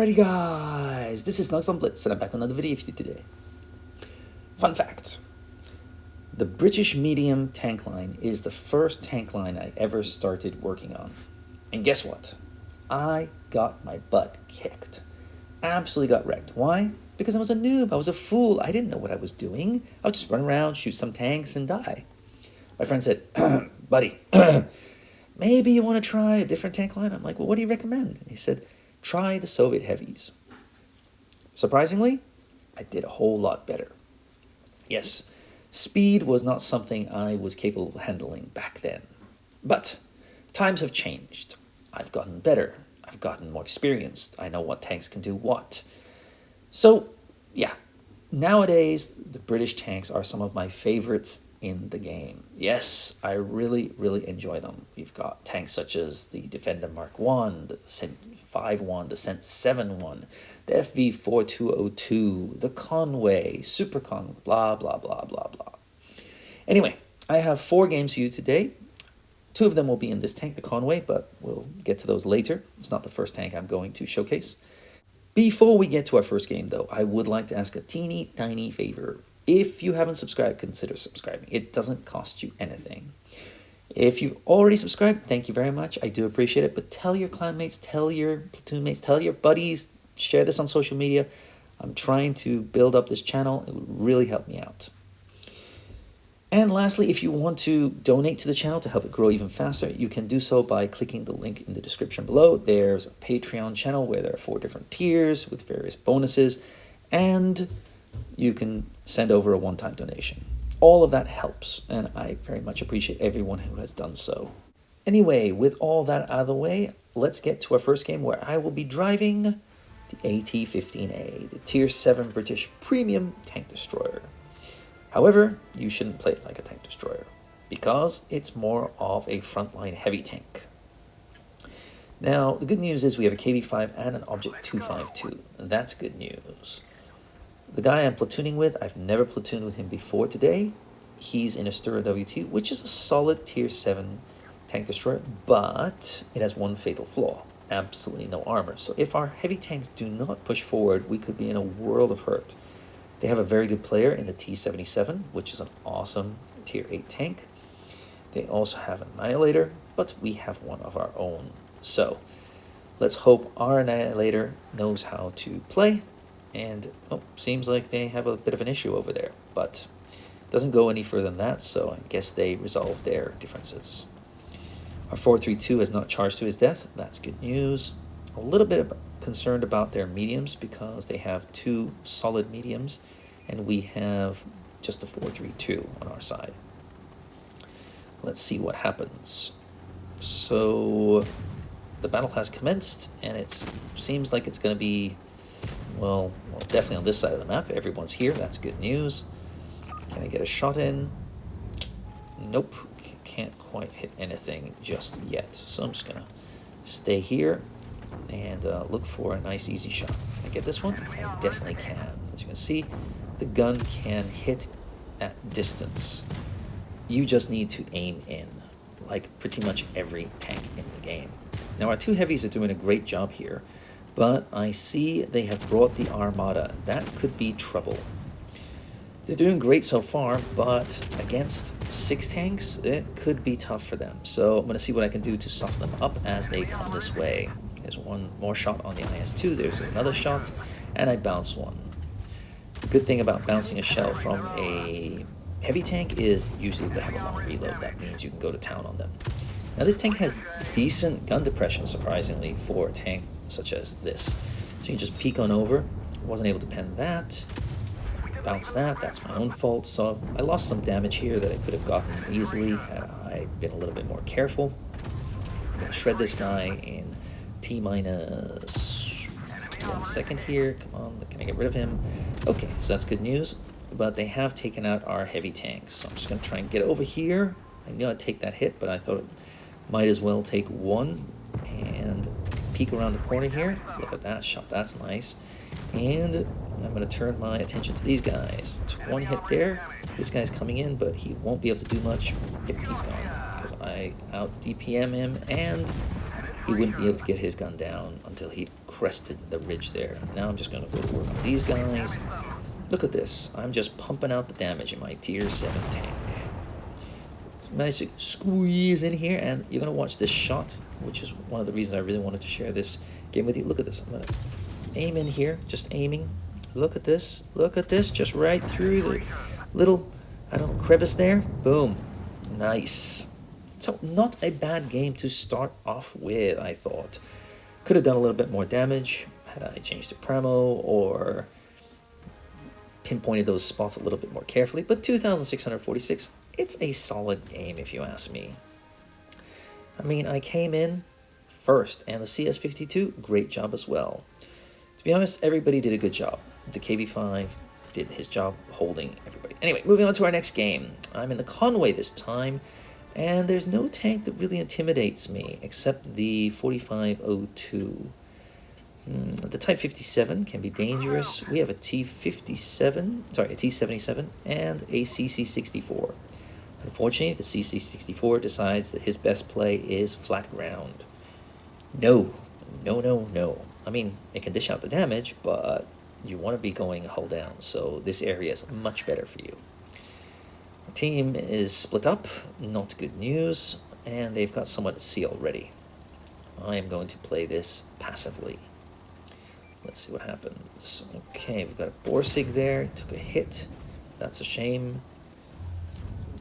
Alrighty guys, this is snugsonblitz and I'm back with another video for you today. Fun fact, the British medium tank line is the first tank line I ever started working on. And guess what? I got my butt kicked. Absolutely got wrecked. Why? Because I was a noob, I was a fool, I didn't know what I was doing. I would just run around, shoot some tanks and die. My friend said, buddy, maybe you want to try a different tank line? I'm like, well, what do you recommend? And he said, try the Soviet heavies. Surprisingly, I did a whole lot better. Yes, speed was not something I was capable of handling back then. But times have changed. I've gotten better. I've gotten more experienced. I know what tanks can do what. So, yeah, nowadays, the British tanks are some of my favorites in the game. Yes, I really enjoy them. We've got tanks such as the Defender Mark 1, the Cent 5 1, the Cent 7 1, the FV4202, the Conway, Super Conway, blah, blah, blah, blah, blah. Anyway, I have 4 games for you today. 2 of them will be in this tank, the Conway, but we'll get to those later. It's not the first tank I'm going to showcase. Before we get to our first game, though, I would like to ask a teeny tiny favor. If you haven't subscribed, consider subscribing. It doesn't cost you anything. If you've already subscribed, thank you very much. I do appreciate it. But tell your clanmates, tell your platoon mates, tell your buddies, share this on social media. I'm trying to build up this channel. It would really help me out. And lastly, if you want to donate to the channel to help it grow even faster, you can do so by clicking the link in the description below. There's a Patreon channel where there are 4 different tiers with various bonuses, and you can send over a one-time donation. All of that helps, and I very much appreciate everyone who has done so. Anyway, with all that out of the way, let's get to our first game where I will be driving the AT-15A, the Tier 7 British Premium Tank Destroyer. However, you shouldn't play it like a tank destroyer, because it's more of a frontline heavy tank. Now, the good news is we have a KV-5 and an Object 252, and that's good news. The guy I'm platooning with, I've never platooned with him before today. He's in a Stura WT, which is a solid Tier 7 tank destroyer, but it has one fatal flaw. Absolutely no armor. So if our heavy tanks do not push forward, we could be in a world of hurt. They have a very good player in the T-77, which is an awesome Tier 8 tank. They also have an Annihilator, but we have one of our own. So let's hope our Annihilator knows how to play. And seems like they have a bit of an issue over there, but it doesn't go any further than that, so I guess they resolved their differences. Our 432 has not charged to his death. That's good news. A little bit concerned about their mediums because they have 2 solid mediums, and we have just the 432 on our side. Let's see what happens. So the battle has commenced, and it seems like it's going to be well, definitely on this side of the map. Everyone's here. That's good news. Can I get a shot in? Nope. Can't quite hit anything just yet. So I'm just going to stay here and look for a nice, easy shot. Can I get this one? I definitely can. As you can see, the gun can hit at distance. You just need to aim in, like pretty much every tank in the game. Now, our 2 heavies are doing a great job here. But I see they have brought the Armada. That could be trouble. They're doing great so far, but against 6 tanks, it could be tough for them. So I'm going to see what I can do to soften them up as they come this way. There's one more shot on the IS-2. There's another shot, and I bounce one. The good thing about bouncing a shell from a heavy tank is usually they have a long reload. That means you can go to town on them. Now this tank has decent gun depression, surprisingly, for a tank such as this. So you can just peek on over. Wasn't able to pen that. Bounce that. That's my own fault. So I lost some damage here that I could have gotten easily had I been a little bit more careful. I'm going to shred this guy in T-minus 1 second here. Come on, can I get rid of him? Okay, so that's good news. But they have taken out our heavy tanks. So I'm just going to try and get over here. I knew I'd take that hit, but I thought it might as well take one and peek around the corner here. Look at that shot. That's nice. And I'm going to turn my attention to these guys. Took one hit there. This guy's coming in, but he won't be able to do much. Yep, he's gone because I out DPM him, and he wouldn't be able to get his gun down until he crested the ridge there. Now I'm just going to go to work on these guys. Look at this. I'm just pumping out the damage in my tier 7 tank. So managed to squeeze in here, and you're going to watch this shot, which is one of the reasons I really wanted to share this game with you. Look at this. I'm going to aim in here, just aiming. Look at this. Look at this. Just right through the little, I don't know, crevice there. Boom. Nice. So not a bad game to start off with, I thought. Could have done a little bit more damage had I changed the premo or pinpointed those spots a little bit more carefully. But 2,646, it's a solid game if you ask me. I mean, I came in first, and the CS52, great job as well. To be honest, everybody did a good job. The KB5 did his job holding everybody. Anyway, moving on to our next game. I'm in the Conway this time. And there's no tank that really intimidates me except the 4502. The Type 57 can be dangerous. We have a T77 and a CC64. Unfortunately, the CC64 decides that his best play is flat ground. No. I mean, it can dish out the damage, but you want to be going hull down, so this area is much better for you. The team is split up, not good news, and they've got someone at sea already. I am going to play this passively. Let's see what happens. Okay, we've got a Borsig there, took a hit. That's a shame.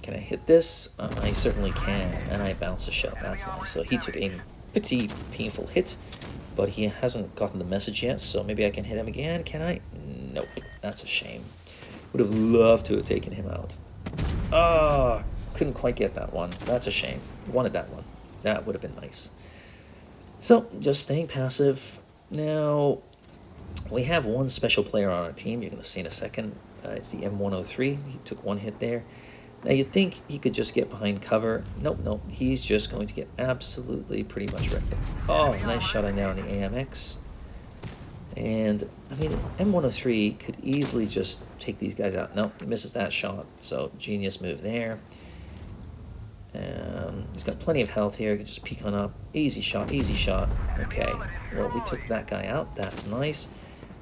Can I hit this? I certainly can, and I bounce a shell. That's nice. So he took a pretty painful hit, but he hasn't gotten the message yet, so maybe I can hit him again. Can I? Nope, that's a shame. Would have loved to have taken him out. Ah, couldn't quite get that one. That's a shame. Wanted that one. That would have been nice. So, just staying passive. Now, we have one special player on our team. You're going to see in a second. It's the M103. He took one hit there. Now, you'd think he could just get behind cover. Nope. He's just going to get absolutely pretty much wrecked. Oh, nice shot in there on the AMX. And, I mean, M103 could easily just take these guys out. Nope, he misses that shot. So, genius move there. He's got plenty of health here. He can just peek on up. Easy shot. Okay, well, we took that guy out. That's nice.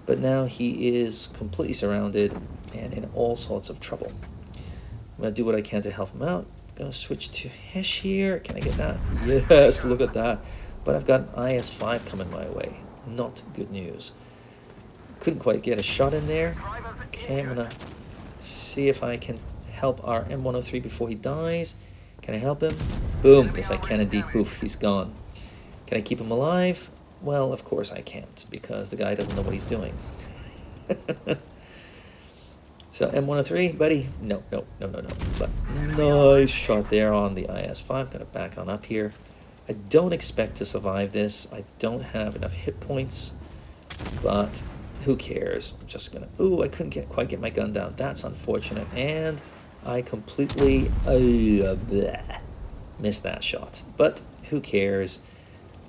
But now he is completely surrounded and in all sorts of trouble. I'm going to do what I can to help him out. I'm going to switch to Hesh here. Can I get that? Yes, look at that. But I've got an IS-5 coming my way. Not good news. Couldn't quite get a shot in there. Okay, I'm going to see if I can help our M103 before he dies. Can I help him? Boom. Yes, I can indeed. Poof, he's gone. Can I keep him alive? Well, of course I can't, because the guy doesn't know what he's doing. So, M103, buddy? No. But nice shot there on the IS-5. Gonna back on up here. I don't expect to survive this. I don't have enough hit points, but who cares? I'm just gonna... Ooh, I couldn't quite get my gun down. That's unfortunate. And I completely missed that shot. But who cares?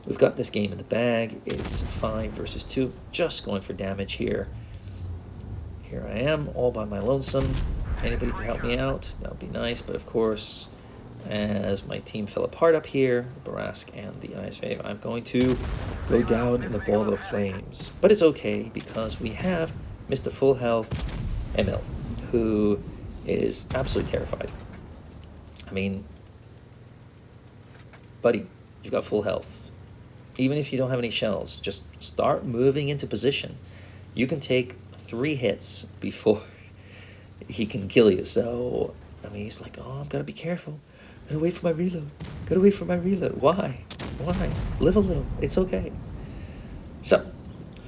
We've got this game in the bag. It's 5 versus 2. Just going for damage here. Here I am, all by my lonesome. Anybody can help me out. That would be nice. But of course, as my team fell apart up here, Barask and the IS-5, I'm going to go down in a ball of flames. But it's okay, because we have Mr. Full Health Emil, who is absolutely terrified. I mean, buddy, you've got full health. Even if you don't have any shells, just start moving into position. You can take 3 hits before he can kill you. So, I mean, he's like, oh, I've got to be careful. Gotta wait for my reload. Why? Live a little. It's okay. So,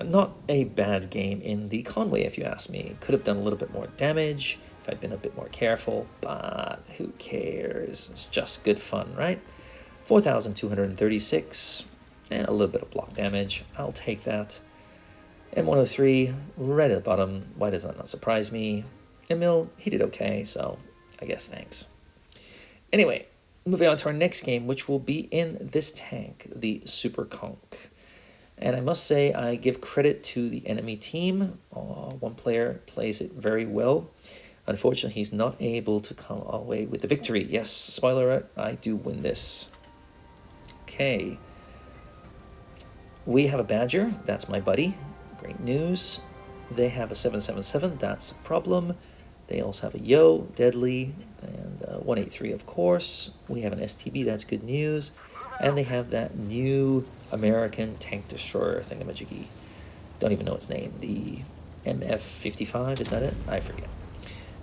not a bad game in the Conway, if you ask me. Could have done a little bit more damage if I'd been a bit more careful, but who cares? It's just good fun, right? 4,236 and a little bit of block damage. I'll take that. M103 right at the bottom. Why does that not surprise me? Emil, he did okay, so I guess thanks. Anyway, moving on to our next game, which will be in this tank, the Super Conk. And I must say, I give credit to the enemy team. One player plays it very well. Unfortunately, he's not able to come away with the victory. Yes, spoiler alert, I do win this. Okay. We have a Badger, that's my buddy. Great news. They have a 777, that's a problem. They also have a Yo, Deadly, and 183, of course. We have an STB, that's good news. And they have that new American tank destroyer thingamajiggy. Don't even know its name. The MF-55, is that it? I forget.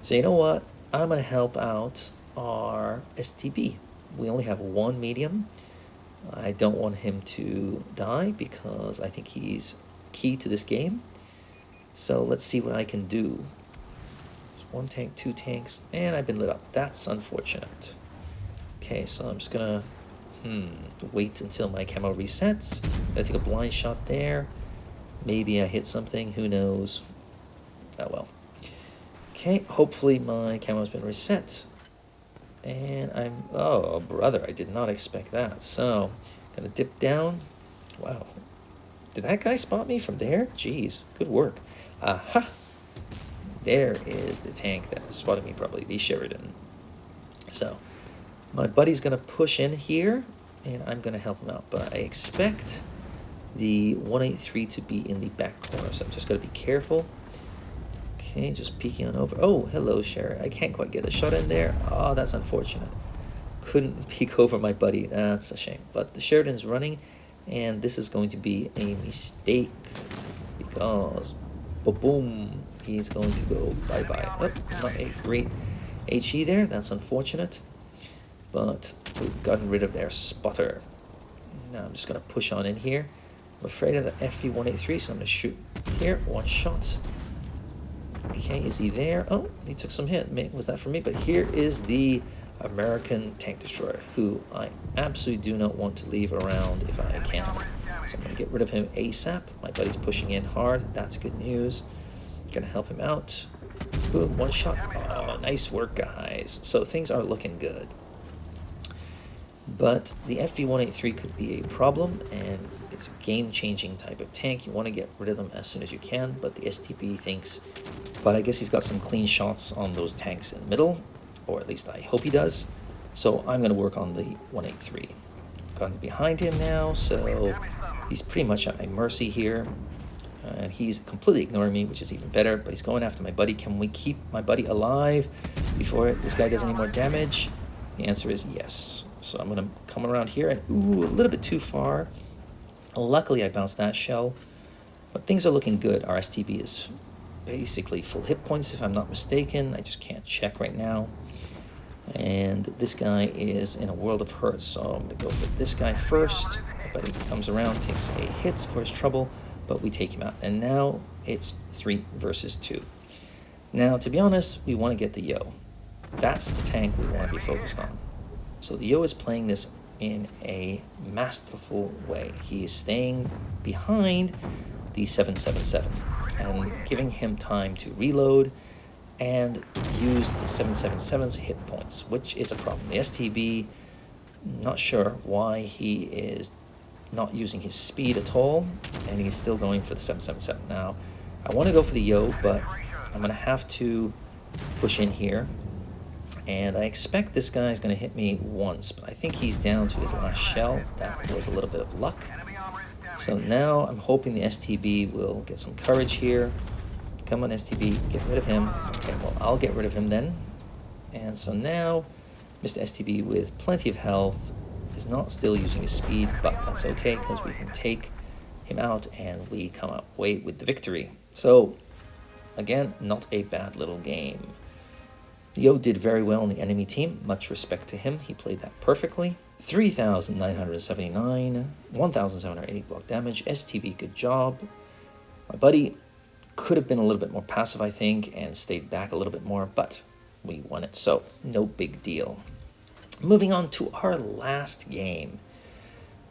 So you know what? I'm going to help out our STB. We only have one medium. I don't want him to die because I think he's key to this game. So let's see what I can do. There's one tank, two tanks, and I've been lit up. That's unfortunate. Okay, so I'm just gonna wait until my camo resets. I'm gonna take a blind shot there. Maybe I hit something, who knows. Oh well. Okay, hopefully my camo's been reset. And oh brother, I did not expect that. So, gonna dip down. Wow. Did that guy spot me from there? Jeez, good work. Aha! There is the tank that spotted me probably, the Sheridan. So, my buddy's gonna push in here, and I'm gonna help him out. But I expect the 183 to be in the back corner, so I'm just gotta be careful. Okay, just peeking on over. Oh, hello, Sheridan. I can't quite get a shot in there. Oh, that's unfortunate. Couldn't peek over my buddy. That's a shame. But the Sheridan's running, and this is going to be a mistake because, boom, he's going to go bye-bye. Oh, not a great HE there. That's unfortunate. But we've gotten rid of their spotter. Now I'm just going to push on in here. I'm afraid of the FV-183, so I'm going to shoot here. One shot. Okay, is he there? Oh, he took some hit. Was that for me? But here is the American tank destroyer, who I absolutely do not want to leave around if I can. So I'm going to get rid of him ASAP. My buddy's pushing in hard. That's good news. Going to help him out. Boom, one shot. Oh, nice work, guys. So things are looking good. But the FV-183 could be a problem, and it's a game-changing type of tank. You want to get rid of them as soon as you can, but the STB thinks... But I guess he's got some clean shots on those tanks in the middle, or at least I hope he does. So I'm going to work on the 183. Gotten behind him now, so he's pretty much at my mercy here. And he's completely ignoring me, which is even better, but he's going after my buddy. Can we keep my buddy alive before this guy does any more damage? The answer is yes. So I'm going to come around here and, ooh, a little bit too far. Luckily, I bounced that shell. But things are looking good. Our STB is basically full hit points, if I'm not mistaken. I just can't check right now. And this guy is in a world of hurt, so I'm going to go for this guy first. My buddy comes around, takes a hit for his trouble, but we take him out. And now it's 3 versus 2. Now, to be honest, we want to get the Yo. That's the tank we want to be focused on. So the Yo is playing this in a masterful way. He is staying behind the 777 and giving him time to reload and use the 777's hit points, which is a problem. The STB, not sure why he is not using his speed at all, and he's still going for the 777. Now, I want to go for the Yo, but I'm going to have to push in here. And I expect this guy's going to hit me once, but I think he's down to his last shell. That was a little bit of luck. So now I'm hoping the STB will get some courage here. Come on, STB, get rid of him. Okay, well, I'll get rid of him then. And so now, Mr. STB with plenty of health is not still using his speed, but that's okay because we can take him out and we come away with the victory. So, again, not a bad little game. Yo did very well on the enemy team. Much respect to him. He played that perfectly. 3,979, 1,780 block damage. STB, good job. My buddy could have been a little bit more passive, I think, and stayed back a little bit more, but we won it, so no big deal. Moving on to our last game.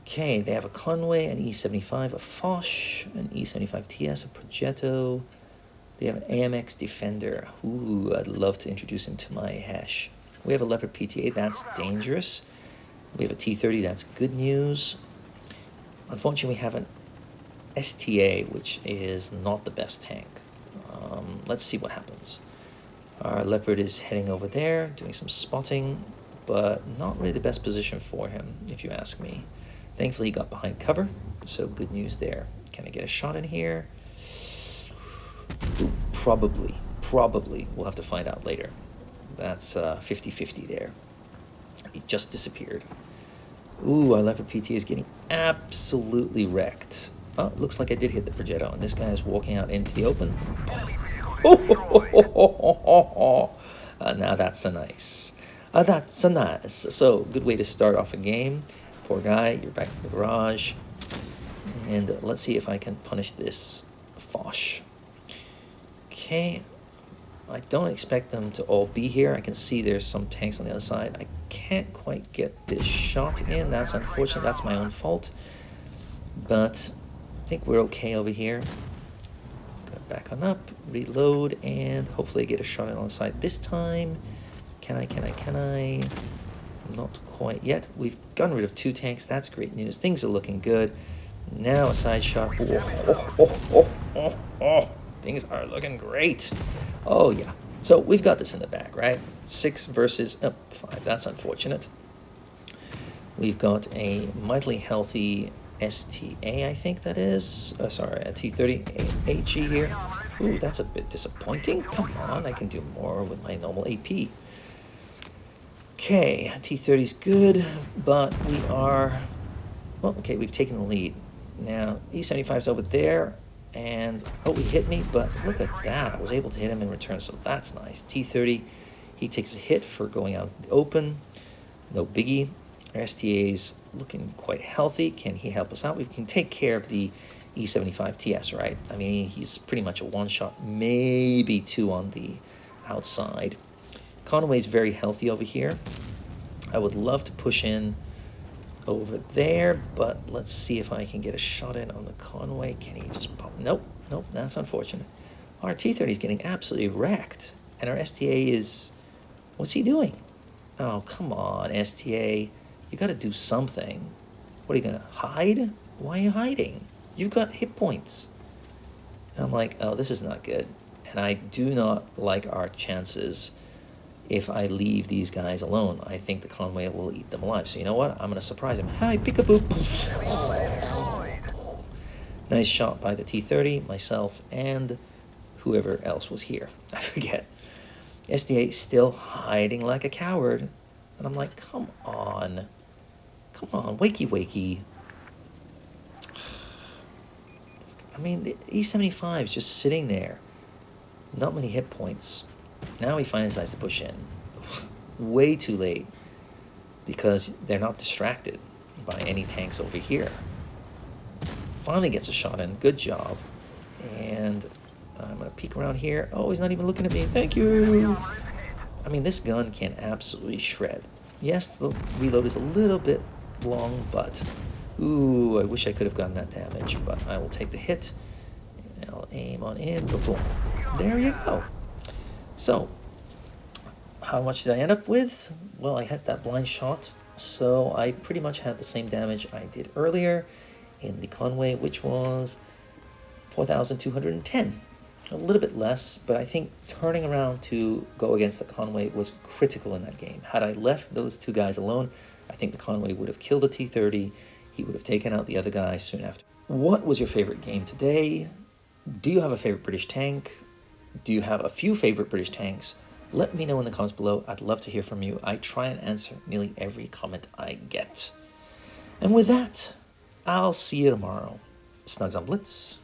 Okay, they have a Conway, an E75, a Foch, an E75 TS, a Progetto. They have an AMX Defender. Ooh, I'd love to introduce him to my hash. We have a Leopard PTA, that's dangerous. We have a T30, that's good news. Unfortunately, we have an STA, which is not the best tank. Let's see what happens. Our Leopard is heading over there, doing some spotting, but not really the best position for him, if you ask me. Thankfully, he got behind cover. So good news there. Can I get a shot in here? Ooh, probably. We'll have to find out later. That's 50-50 there. He just disappeared. Ooh, our Leopard PT is getting absolutely wrecked. Oh, it looks like I did hit the Progetto, and this guy is walking out into the open. Now that's a nice. That's a nice. So, good way to start off a game. Poor guy, you're back to the garage. And let's see if I can punish this Foch. Okay. I don't expect them to all be here. I can see there's some tanks on the other side. I can't quite get this shot in. That's unfortunate. That's my own fault. But I think we're okay over here. Gonna back on up, reload, and hopefully get a shot in on the side this time. Can I? Not quite yet. We've gotten rid of 2 tanks. That's great news. Things are looking good. Now a side shot. Things are looking great. Oh, yeah. So we've got this in the bag, right? 6 versus 5. That's unfortunate. We've got a mightily healthy STA, I think that is. Sorry, a T30 HE here. Ooh, that's a bit disappointing. Come on, I can do more with my normal AP. Okay, T30's good, but we are... Well, okay, we've taken the lead. Now, E75's over there. And, oh, he hit me, but look at that. I was able to hit him in return, so that's nice. T30, he takes a hit for going out in the open. No biggie. Our STA's looking quite healthy. Can he help us out? We can take care of the E75 TS, right? I mean, he's pretty much a one-shot, maybe 2 on the outside. Conway's very healthy over here. I would love to push in over there, but let's see if I can get a shot in on the Conway. Can he just pop? Nope, that's unfortunate. Our T30 is getting absolutely wrecked, and our STA is... What's he doing? Oh, come on, STA. You got to do something. What, are you going to hide? Why are you hiding? You've got hit points. And I'm like, oh, this is not good. And I do not like our chances if I leave these guys alone. I think the Conway will eat them alive. So you know what? I'm going to surprise him. Hi, peekaboo. Nice shot by the T30, myself, and whoever else was here. I forget. SDA still hiding like a coward. And I'm like, come on. Come on, wakey. I mean, the E75 is just sitting there. Not many hit points. Now he finally decides to push in. Way too late. Because they're not distracted by any tanks over here. Finally gets a shot in. Good job. And I'm going to peek around here. Oh, he's not even looking at me. Thank you. I mean, this gun can absolutely shred. Yes, the reload is a little bit long, but... Ooh, I wish I could have gotten that damage. But I will take the hit. I'll aim on in. Boom. There you go. So, how much did I end up with? Well, I had that blind shot, so I pretty much had the same damage I did earlier in the Conway, which was 4,210. A little bit less, but I think turning around to go against the Conway was critical in that game. Had I left those 2 guys alone, I think the Conway would have killed the T-30. He would have taken out the other guy soon after. What was your favorite game today? Do you have a favorite British tank? Do you have a few favorite British tanks? Let me know in the comments below. I'd love to hear from you. I try and answer nearly every comment I get. And with that, I'll see you tomorrow. Snugs on Blitz.